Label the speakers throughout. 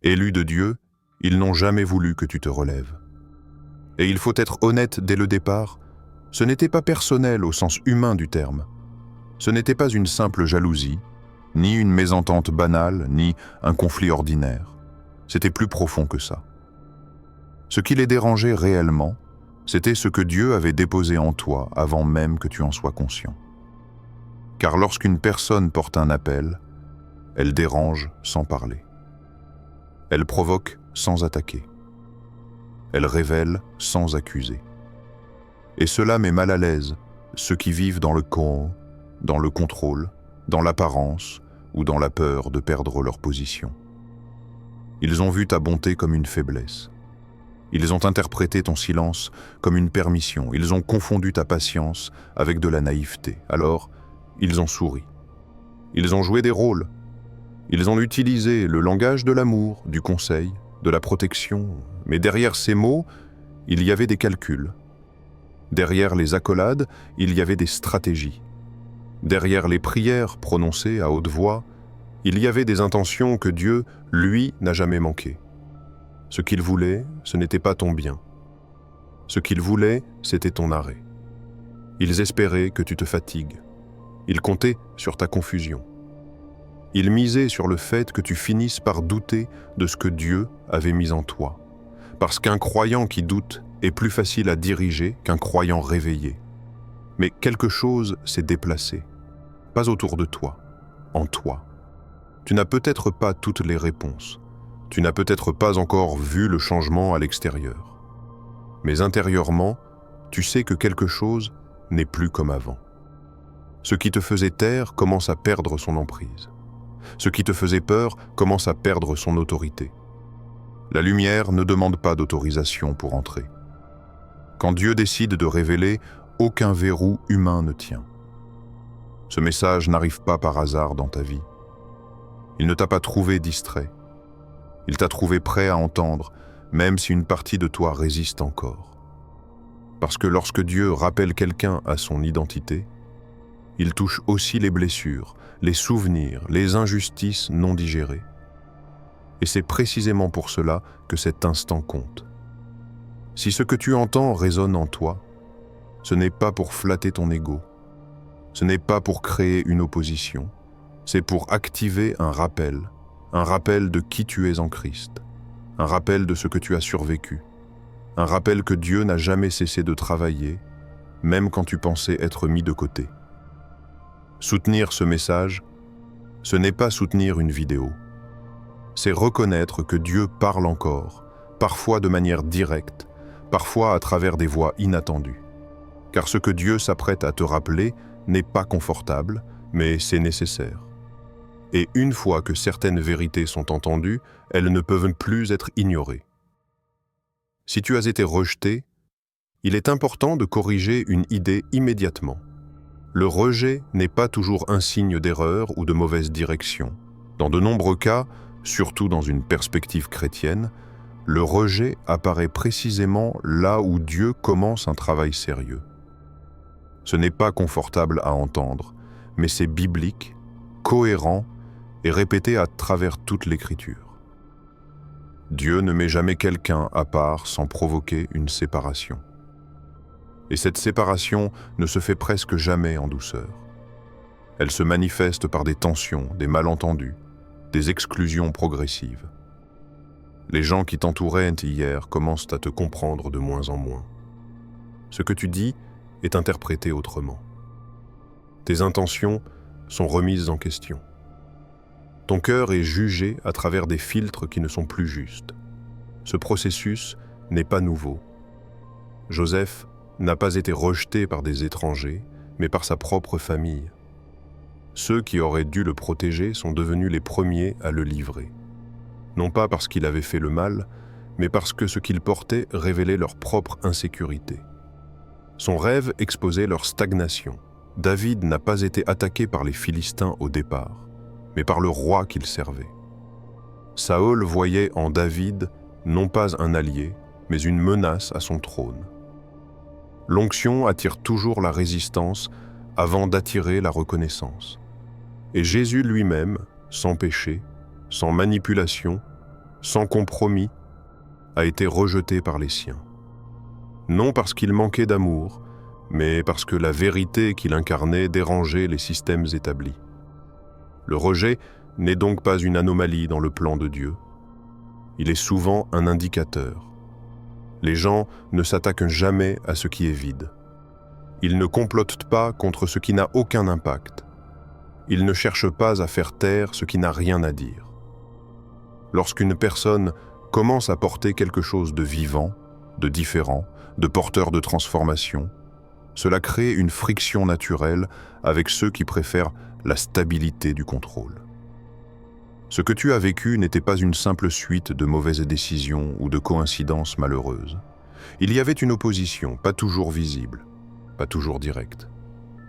Speaker 1: Élus de Dieu, ils n'ont jamais voulu que tu te relèves. Et il faut être honnête dès le départ, ce n'était pas personnel au sens humain du terme. Ce n'était pas une simple jalousie, ni une mésentente banale, ni un conflit ordinaire. C'était plus profond que ça. Ce qui les dérangeait réellement, c'était ce que Dieu avait déposé en toi avant même que tu en sois conscient. Car lorsqu'une personne porte un appel, elle dérange sans parler. Elle provoque sans attaquer. Elle révèle sans accuser. Et cela met mal à l'aise ceux qui vivent dans le contrôle, dans l'apparence ou dans la peur de perdre leur position. Ils ont vu ta bonté comme une faiblesse. Ils ont interprété ton silence comme une permission. Ils ont confondu ta patience avec de la naïveté. Alors, ils ont souri. Ils ont joué des rôles. Ils ont utilisé le langage de l'amour, du conseil, de la protection. Mais derrière ces mots, il y avait des calculs. Derrière les accolades, il y avait des stratégies. Derrière les prières prononcées à haute voix, il y avait des intentions que Dieu, lui, n'a jamais manquées. Ce qu'il voulait, ce n'était pas ton bien. Ce qu'il voulait, c'était ton arrêt. Ils espéraient que tu te fatigues. Ils comptaient sur ta confusion. Ils misaient sur le fait que tu finisses par douter de ce que Dieu avait mis en toi. Parce qu'un croyant qui doute est plus facile à diriger qu'un croyant réveillé. Mais quelque chose s'est déplacé. Pas autour de toi, en toi. Tu n'as peut-être pas toutes les réponses. Tu n'as peut-être pas encore vu le changement à l'extérieur. Mais intérieurement, tu sais que quelque chose n'est plus comme avant. Ce qui te faisait taire commence à perdre son emprise. Ce qui te faisait peur commence à perdre son autorité. La lumière ne demande pas d'autorisation pour entrer. Quand Dieu décide de révéler, aucun verrou humain ne tient. Ce message n'arrive pas par hasard dans ta vie. Il ne t'a pas trouvé distrait. Il t'a trouvé prêt à entendre, même si une partie de toi résiste encore. Parce que lorsque Dieu rappelle quelqu'un à son identité, il touche aussi les blessures, les souvenirs, les injustices non digérées. Et c'est précisément pour cela que cet instant compte. Si ce que tu entends résonne en toi, ce n'est pas pour flatter ton ego, ce n'est pas pour créer une opposition, c'est pour activer un rappel de qui tu es en Christ, un rappel de ce que tu as survécu, un rappel que Dieu n'a jamais cessé de travailler, même quand tu pensais être mis de côté. Soutenir ce message, ce n'est pas soutenir une vidéo. C'est reconnaître que Dieu parle encore, parfois de manière directe, parfois à travers des voix inattendues. Car ce que Dieu s'apprête à te rappeler n'est pas confortable, mais c'est nécessaire. Et une fois que certaines vérités sont entendues, elles ne peuvent plus être ignorées. Si tu as été rejeté, il est important de corriger une idée immédiatement. Le rejet n'est pas toujours un signe d'erreur ou de mauvaise direction. Dans de nombreux cas, surtout dans une perspective chrétienne, le rejet apparaît précisément là où Dieu commence un travail sérieux. Ce n'est pas confortable à entendre, mais c'est biblique, cohérent et répété à travers toute l'Écriture. Dieu ne met jamais quelqu'un à part sans provoquer une séparation. Et cette séparation ne se fait presque jamais en douceur. Elle se manifeste par des tensions, des malentendus, des exclusions progressives. Les gens qui t'entouraient hier commencent à te comprendre de moins en moins. Ce que tu dis est interprété autrement. Tes intentions sont remises en question. Ton cœur est jugé à travers des filtres qui ne sont plus justes. Ce processus n'est pas nouveau. Joseph n'a pas été rejeté par des étrangers, mais par sa propre famille. Ceux qui auraient dû le protéger sont devenus les premiers à le livrer. Non pas parce qu'il avait fait le mal, mais parce que ce qu'il portait révélait leur propre insécurité. Son rêve exposait leur stagnation. David n'a pas été attaqué par les Philistins au départ, mais par le roi qu'il servait. Saül voyait en David non pas un allié, mais une menace à son trône. L'onction attire toujours la résistance avant d'attirer la reconnaissance. Et Jésus lui-même, sans péché, sans manipulation, sans compromis, a été rejeté par les siens. Non parce qu'il manquait d'amour, mais parce que la vérité qu'il incarnait dérangeait les systèmes établis. Le rejet n'est donc pas une anomalie dans le plan de Dieu. Il est souvent un indicateur. Les gens ne s'attaquent jamais à ce qui est vide. Ils ne complotent pas contre ce qui n'a aucun impact. Ils ne cherchent pas à faire taire ce qui n'a rien à dire. Lorsqu'une personne commence à porter quelque chose de vivant, de différent, de porteur de transformation, cela crée une friction naturelle avec ceux qui préfèrent la stabilité du contrôle. Ce que tu as vécu n'était pas une simple suite de mauvaises décisions ou de coïncidences malheureuses. Il y avait une opposition, pas toujours visible, pas toujours directe,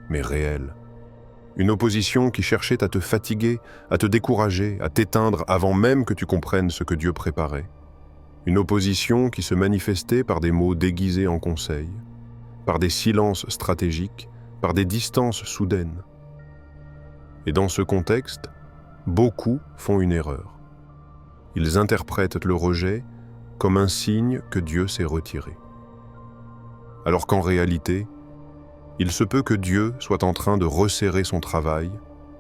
Speaker 1: mais réelle. Une opposition qui cherchait à te fatiguer, à te décourager, à t'éteindre avant même que tu comprennes ce que Dieu préparait. Une opposition qui se manifestait par des mots déguisés en conseils, par des silences stratégiques, par des distances soudaines. Et dans ce contexte, beaucoup font une erreur. Ils interprètent le rejet comme un signe que Dieu s'est retiré. Alors qu'en réalité, il se peut que Dieu soit en train de resserrer son travail,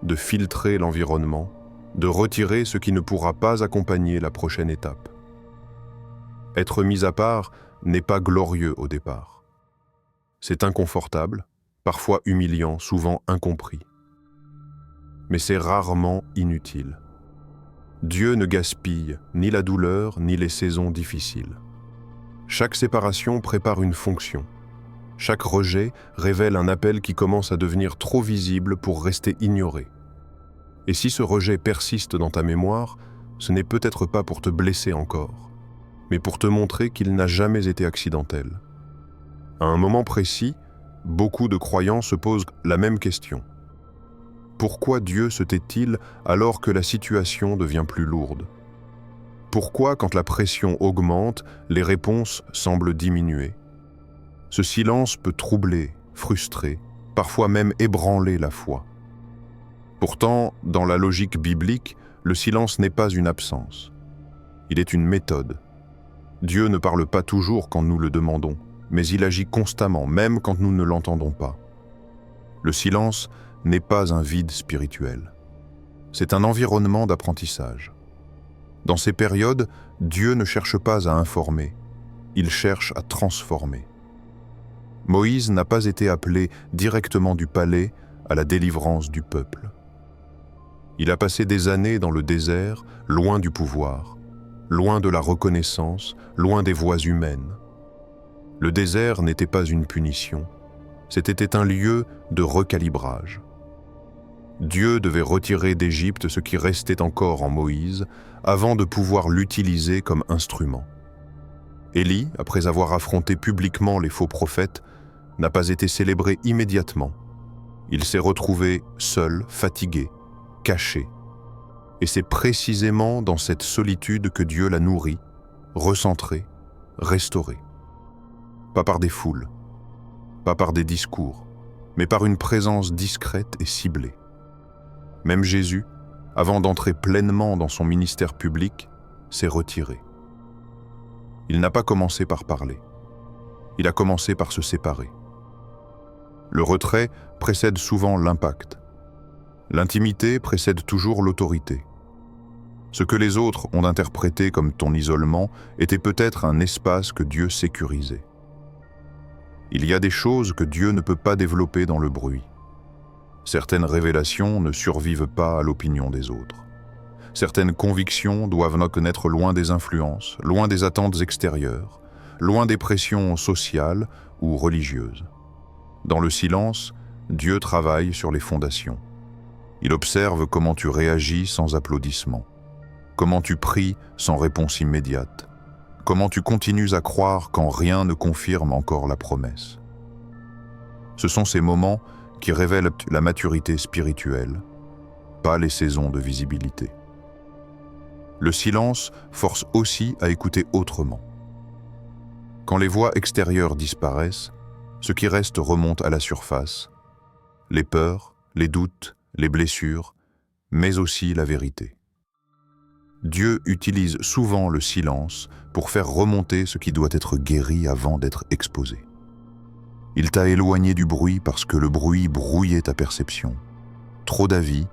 Speaker 1: de filtrer l'environnement, de retirer ce qui ne pourra pas accompagner la prochaine étape. Être mis à part n'est pas glorieux au départ. C'est inconfortable, parfois humiliant, souvent incompris. Mais c'est rarement inutile. Dieu ne gaspille ni la douleur ni les saisons difficiles. Chaque séparation prépare une fonction. Chaque rejet révèle un appel qui commence à devenir trop visible pour rester ignoré. Et si ce rejet persiste dans ta mémoire, ce n'est peut-être pas pour te blesser encore, mais pour te montrer qu'il n'a jamais été accidentel. À un moment précis, beaucoup de croyants se posent la même question. Pourquoi Dieu se tait-il alors que la situation devient plus lourde? Pourquoi, quand la pression augmente, les réponses semblent diminuer? Ce silence peut troubler, frustrer, parfois même ébranler la foi. Pourtant, dans la logique biblique, le silence n'est pas une absence. Il est une méthode. Dieu ne parle pas toujours quand nous le demandons, mais il agit constamment, même quand nous ne l'entendons pas. Le silence n'est pas un vide spirituel. C'est un environnement d'apprentissage. Dans ces périodes, Dieu ne cherche pas à informer, il cherche à transformer. Moïse n'a pas été appelé directement du palais à la délivrance du peuple. Il a passé des années dans le désert, loin du pouvoir, loin de la reconnaissance, loin des voix humaines. Le désert n'était pas une punition, c'était un lieu de recalibrage. Dieu devait retirer d'Égypte ce qui restait encore en Moïse avant de pouvoir l'utiliser comme instrument. Élie, après avoir affronté publiquement les faux prophètes, n'a pas été célébré immédiatement. Il s'est retrouvé seul, fatigué, caché. Et c'est précisément dans cette solitude que Dieu l'a nourri, recentré, restauré. Pas par des foules, pas par des discours, mais par une présence discrète et ciblée. Même Jésus, avant d'entrer pleinement dans son ministère public, s'est retiré. Il n'a pas commencé par parler. Il a commencé par se séparer. Le retrait précède souvent l'impact. L'intimité précède toujours l'autorité. Ce que les autres ont interprété comme ton isolement était peut-être un espace que Dieu sécurisait. Il y a des choses que Dieu ne peut pas développer dans le bruit. Certaines révélations ne survivent pas à l'opinion des autres. Certaines convictions doivent naître loin des influences, loin des attentes extérieures, loin des pressions sociales ou religieuses. Dans le silence, Dieu travaille sur les fondations. Il observe comment tu réagis sans applaudissements, comment tu pries sans réponse immédiate, comment tu continues à croire quand rien ne confirme encore la promesse. Ce sont ces moments qui révèlent la maturité spirituelle, pas les saisons de visibilité. Le silence force aussi à écouter autrement. Quand les voix extérieures disparaissent, ce qui reste remonte à la surface, les peurs, les doutes, les blessures, mais aussi la vérité. Dieu utilise souvent le silence pour faire remonter ce qui doit être guéri avant d'être exposé. Il t'a éloigné du bruit parce que le bruit brouillait ta perception. Trop d'avis,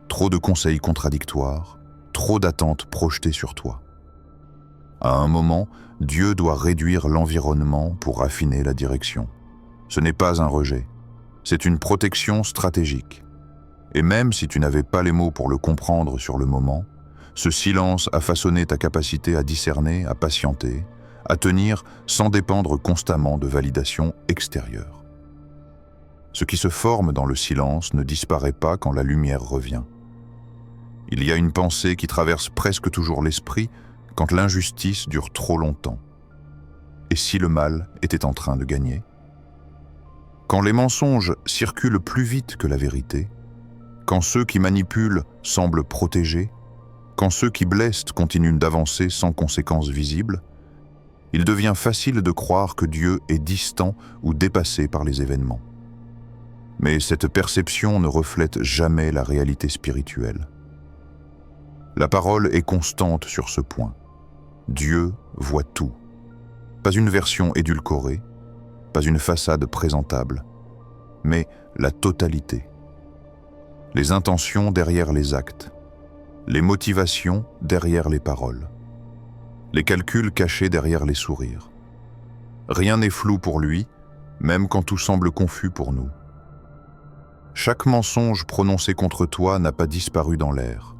Speaker 1: trop de conseils contradictoires, trop d'attentes projetées sur toi. À un moment, Dieu doit réduire l'environnement pour affiner la direction. Ce n'est pas un rejet, c'est une protection stratégique. Et même si tu n'avais pas les mots pour le comprendre sur le moment, ce silence a façonné ta capacité à discerner, à patienter, à tenir sans dépendre constamment de validation extérieure. Ce qui se forme dans le silence ne disparaît pas quand la lumière revient. Il y a une pensée qui traverse presque toujours l'esprit quand l'injustice dure trop longtemps. Et si le mal était en train de gagner? Quand les mensonges circulent plus vite que la vérité, quand ceux qui manipulent semblent protégés, quand ceux qui blessent continuent d'avancer sans conséquences visibles, il devient facile de croire que Dieu est distant ou dépassé par les événements. Mais cette perception ne reflète jamais la réalité spirituelle. La parole est constante sur ce point. Dieu voit tout. Pas une version édulcorée, pas une façade présentable, mais la totalité. Les intentions derrière les actes, les motivations derrière les paroles, les calculs cachés derrière les sourires. Rien n'est flou pour lui, même quand tout semble confus pour nous. Chaque mensonge prononcé contre toi n'a pas disparu dans l'air.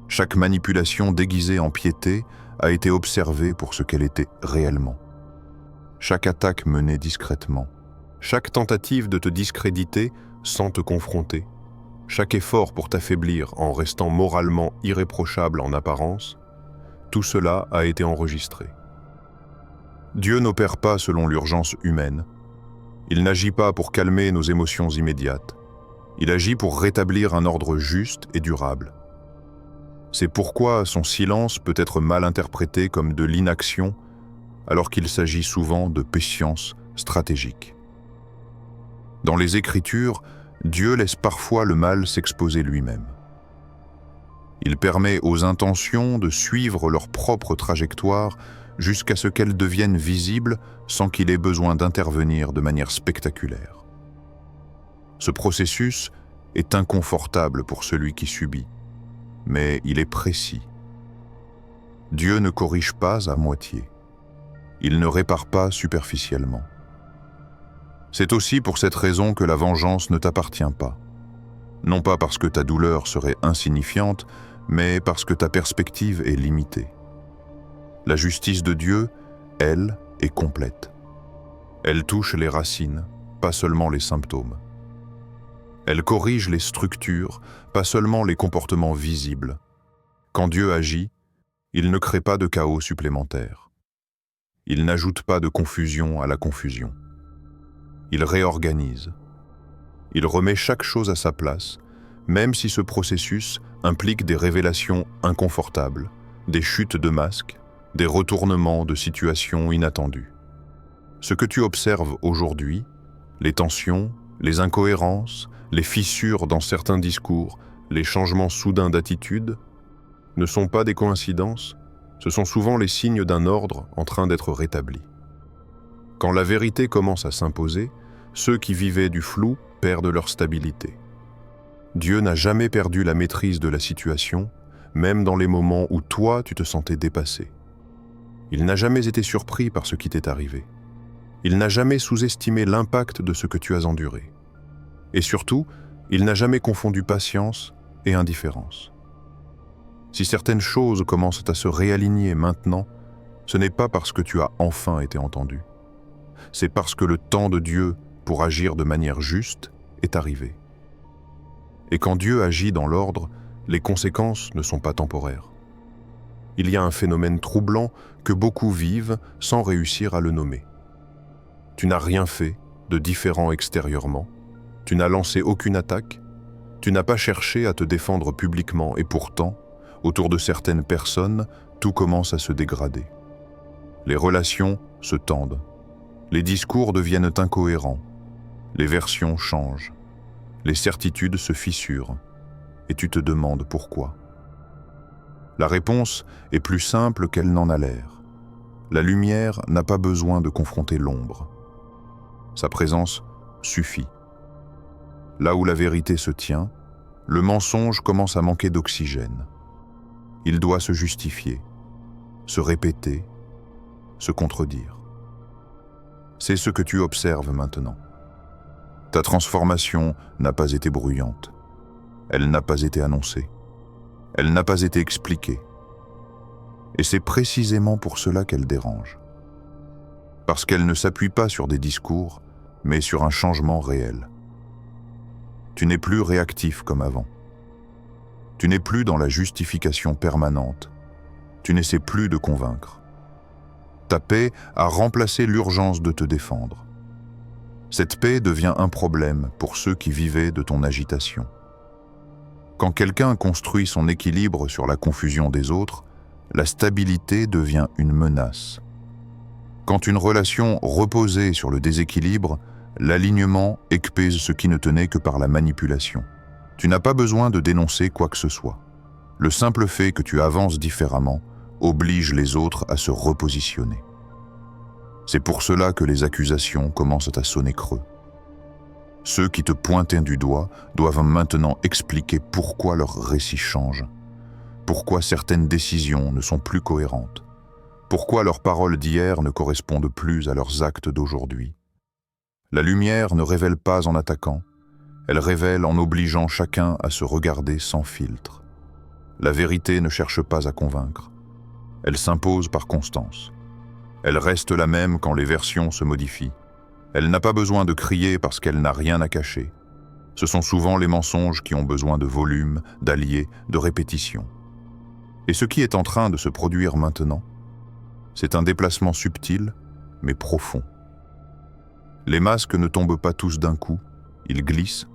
Speaker 1: Chaque manipulation déguisée en piété a été observée pour ce qu'elle était réellement. Chaque attaque menée discrètement, chaque tentative de te discréditer sans te confronter, chaque effort pour t'affaiblir en restant moralement irréprochable en apparence, tout cela a été enregistré. Dieu n'opère pas selon l'urgence humaine. Il n'agit pas pour calmer nos émotions immédiates. Il agit pour rétablir un ordre juste et durable. C'est pourquoi son silence peut être mal interprété comme de l'inaction, alors qu'il s'agit souvent de patience stratégique. Dans les Écritures, Dieu laisse parfois le mal s'exposer lui-même. Il permet aux intentions de suivre leur propre trajectoire jusqu'à ce qu'elles deviennent visibles sans qu'il ait besoin d'intervenir de manière spectaculaire. Ce processus est inconfortable pour celui qui subit, mais il est précis. Dieu ne corrige pas à moitié. Il ne répare pas superficiellement. C'est aussi pour cette raison que la vengeance ne t'appartient pas. Non pas parce que ta douleur serait insignifiante, mais parce que ta perspective est limitée. La justice de Dieu, elle, est complète. Elle touche les racines, pas seulement les symptômes. Elle corrige les structures, pas seulement les comportements visibles. Quand Dieu agit, il ne crée pas de chaos supplémentaire. Il n'ajoute pas de confusion à la confusion. Il réorganise. Il remet chaque chose à sa place, même si ce processus implique des révélations inconfortables, des chutes de masques, des retournements de situations inattendues. Ce que tu observes aujourd'hui, les tensions, les incohérences, les fissures dans certains discours, les changements soudains d'attitude, ne sont pas des coïncidences, ce sont souvent les signes d'un ordre en train d'être rétabli. Quand la vérité commence à s'imposer, ceux qui vivaient du flou perdent leur stabilité. Dieu n'a jamais perdu la maîtrise de la situation, même dans les moments où toi, tu te sentais dépassé. Il n'a jamais été surpris par ce qui t'est arrivé. Il n'a jamais sous-estimé l'impact de ce que tu as enduré. Et surtout, il n'a jamais confondu patience et indifférence. Si certaines choses commencent à se réaligner maintenant, ce n'est pas parce que tu as enfin été entendu. C'est parce que le temps de Dieu pour agir de manière juste est arrivé. Et quand Dieu agit dans l'ordre, les conséquences ne sont pas temporaires. Il y a un phénomène troublant que beaucoup vivent sans réussir à le nommer. Tu n'as rien fait de différent extérieurement, tu n'as lancé aucune attaque, tu n'as pas cherché à te défendre publiquement et pourtant, autour de certaines personnes, tout commence à se dégrader. Les relations se tendent, les discours deviennent incohérents, les versions changent, les certitudes se fissurent, et tu te demandes pourquoi. La réponse est plus simple qu'elle n'en a l'air. La lumière n'a pas besoin de confronter l'ombre. Sa présence suffit. Là où la vérité se tient, le mensonge commence à manquer d'oxygène. Il doit se justifier, se répéter, se contredire. C'est ce que tu observes maintenant. Ta transformation n'a pas été bruyante. Elle n'a pas été annoncée. Elle n'a pas été expliquée. Et c'est précisément pour cela qu'elle dérange. Parce qu'elle ne s'appuie pas sur des discours, mais sur un changement réel. Tu n'es plus réactif comme avant. Tu n'es plus dans la justification permanente. Tu n'essaies plus de convaincre. Ta paix a remplacé l'urgence de te défendre. Cette paix devient un problème pour ceux qui vivaient de ton agitation. Quand quelqu'un construit son équilibre sur la confusion des autres, la stabilité devient une menace. Quand une relation reposait sur le déséquilibre, l'alignement écpèse ce qui ne tenait que par la manipulation. Tu n'as pas besoin de dénoncer quoi que ce soit. Le simple fait que tu avances différemment oblige les autres à se repositionner. C'est pour cela que les accusations commencent à sonner creux. Ceux qui te pointaient du doigt doivent maintenant expliquer pourquoi leur récit change, pourquoi certaines décisions ne sont plus cohérentes, pourquoi leurs paroles d'hier ne correspondent plus à leurs actes d'aujourd'hui. La lumière ne révèle pas en attaquant, elle révèle en obligeant chacun à se regarder sans filtre. La vérité ne cherche pas à convaincre, elle s'impose par constance. Elle reste la même quand les versions se modifient. Elle n'a pas besoin de crier parce qu'elle n'a rien à cacher. Ce sont souvent les mensonges qui ont besoin de volume, d'alliés, de répétition. Et ce qui est en train de se produire maintenant, c'est un déplacement subtil, mais profond. Les masques ne tombent pas tous d'un coup, ils glissent.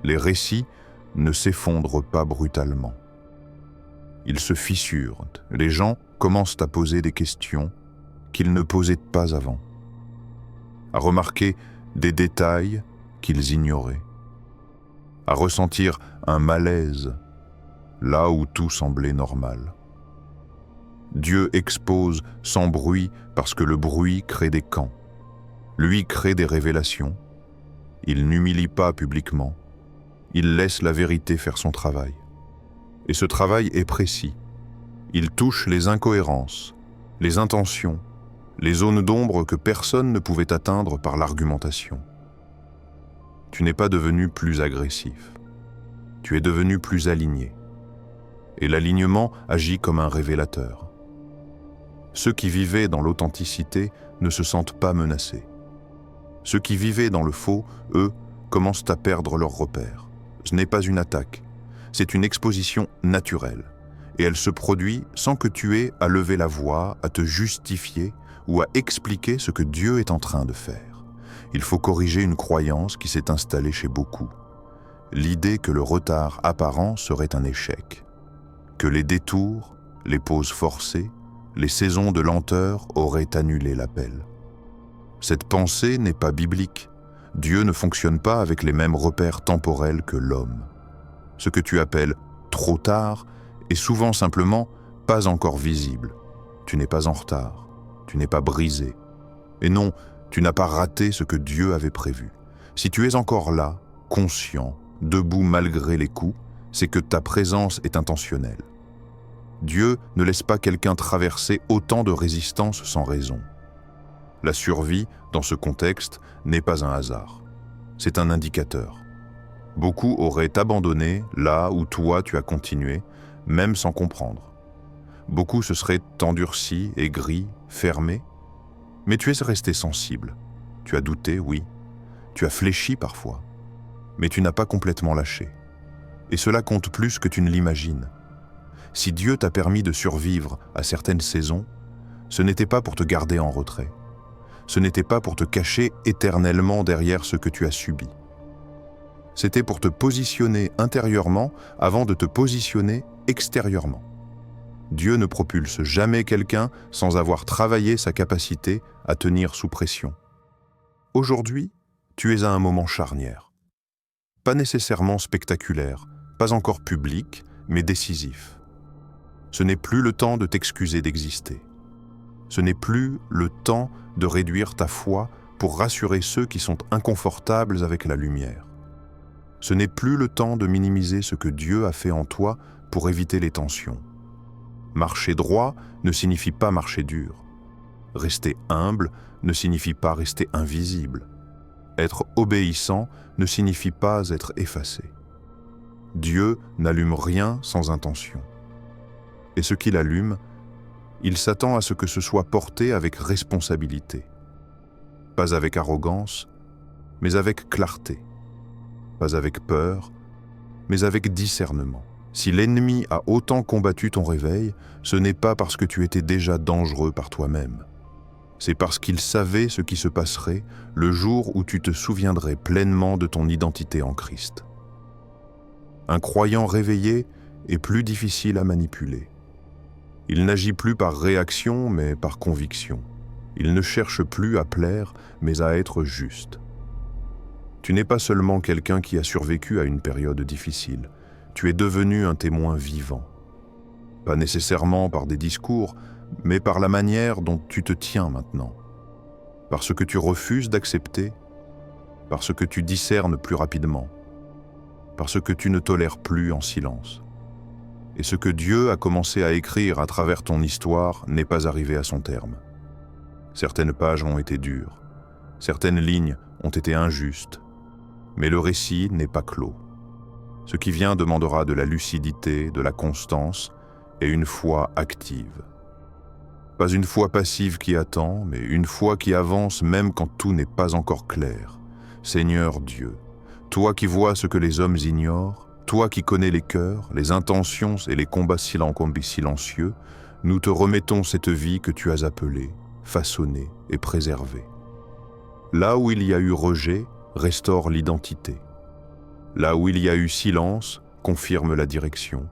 Speaker 1: Les récits ne s'effondrent pas brutalement. Ils se fissurent, les gens commencent à poser des questions qu'ils ne posaient pas avant, à remarquer des détails qu'ils ignoraient, à ressentir un malaise là où tout semblait normal. Dieu expose sans bruit parce que le bruit crée des camps. Lui crée des révélations. Il n'humilie pas publiquement. Il laisse la vérité faire son travail. Et ce travail est précis. Il touche les incohérences, les intentions, les zones d'ombre que personne ne pouvait atteindre par l'argumentation. Tu n'es pas devenu plus agressif. Tu es devenu plus aligné. Et l'alignement agit comme un révélateur. Ceux qui vivaient dans l'authenticité ne se sentent pas menacés. Ceux qui vivaient dans le faux, eux, commencent à perdre leurs repères. Ce n'est pas une attaque, c'est une exposition naturelle. Et elle se produit sans que tu aies à lever la voix, à te justifier ou à expliquer ce que Dieu est en train de faire. Il faut corriger une croyance qui s'est installée chez beaucoup. L'idée que le retard apparent serait un échec. Que les détours, les pauses forcées, les saisons de lenteur auraient annulé l'appel. Cette pensée n'est pas biblique. Dieu ne fonctionne pas avec les mêmes repères temporels que l'homme. Ce que tu appelles « trop tard » est souvent simplement « pas encore visible ». Tu n'es pas en retard, tu n'es pas brisé. Et non, tu n'as pas raté ce que Dieu avait prévu. Si tu es encore là, conscient, debout malgré les coups, c'est que ta présence est intentionnelle. Dieu ne laisse pas quelqu'un traverser autant de résistance sans raison. La survie, dans ce contexte, n'est pas un hasard. C'est un indicateur. Beaucoup auraient abandonné là où toi tu as continué, même sans comprendre. Beaucoup se seraient endurcis, aigris, fermés. Mais tu es resté sensible. Tu as douté, oui. Tu as fléchi parfois. Mais tu n'as pas complètement lâché. Et cela compte plus que tu ne l'imagines. Si Dieu t'a permis de survivre à certaines saisons, ce n'était pas pour te garder en retrait. Ce n'était pas pour te cacher éternellement derrière ce que tu as subi. C'était pour te positionner intérieurement avant de te positionner extérieurement. Dieu ne propulse jamais quelqu'un sans avoir travaillé sa capacité à tenir sous pression. Aujourd'hui, tu es à un moment charnière. Pas nécessairement spectaculaire, pas encore public, mais décisif. Ce n'est plus le temps de t'excuser d'exister. Ce n'est plus le temps de réduire ta foi pour rassurer ceux qui sont inconfortables avec la lumière. Ce n'est plus le temps de minimiser ce que Dieu a fait en toi pour éviter les tensions. Marcher droit ne signifie pas marcher dur. Rester humble ne signifie pas rester invisible. Être obéissant ne signifie pas être effacé. Dieu n'allume rien sans intention. Et ce qu'il allume, il s'attend à ce que ce soit porté avec responsabilité. Pas avec arrogance, mais avec clarté. Pas avec peur, mais avec discernement. Si l'ennemi a autant combattu ton réveil, ce n'est pas parce que tu étais déjà dangereux par toi-même. C'est parce qu'il savait ce qui se passerait le jour où tu te souviendrais pleinement de ton identité en Christ. Un croyant réveillé est plus difficile à manipuler. Il n'agit plus par réaction, mais par conviction. Il ne cherche plus à plaire, mais à être juste. Tu n'es pas seulement quelqu'un qui a survécu à une période difficile. Tu es devenu un témoin vivant. Pas nécessairement par des discours, mais par la manière dont tu te tiens maintenant. Par ce que tu refuses d'accepter, par ce que tu discernes plus rapidement, par ce que tu ne tolères plus en silence. Et ce que Dieu a commencé à écrire à travers ton histoire n'est pas arrivé à son terme. Certaines pages ont été dures, certaines lignes ont été injustes, mais le récit n'est pas clos. Ce qui vient demandera de la lucidité, de la constance et une foi active. Pas une foi passive qui attend, mais une foi qui avance même quand tout n'est pas encore clair. Seigneur Dieu, toi qui vois ce que les hommes ignorent, toi qui connais les cœurs, les intentions et les combats silencieux, nous te remettons cette vie que tu as appelée, façonnée et préservée. Là où il y a eu rejet, restaure l'identité. Là où il y a eu silence, confirme la direction.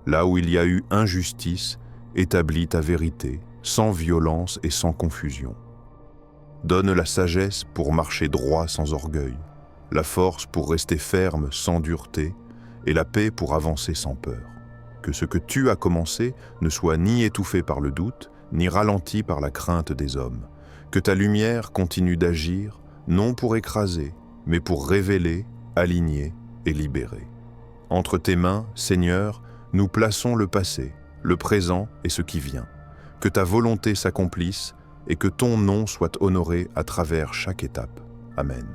Speaker 1: Là où il y a eu injustice, établis ta vérité, sans violence et sans confusion. Donne la sagesse pour marcher droit sans orgueil, la force pour rester ferme sans dureté, et la paix pour avancer sans peur. Que ce que tu as commencé ne soit ni étouffé par le doute, ni ralenti par la crainte des hommes. Que ta lumière continue d'agir, non pour écraser, mais pour révéler, aligner et libérer. Entre tes mains, Seigneur, nous plaçons le passé, le présent et ce qui vient. Que ta volonté s'accomplisse et que ton nom soit honoré à travers chaque étape. Amen.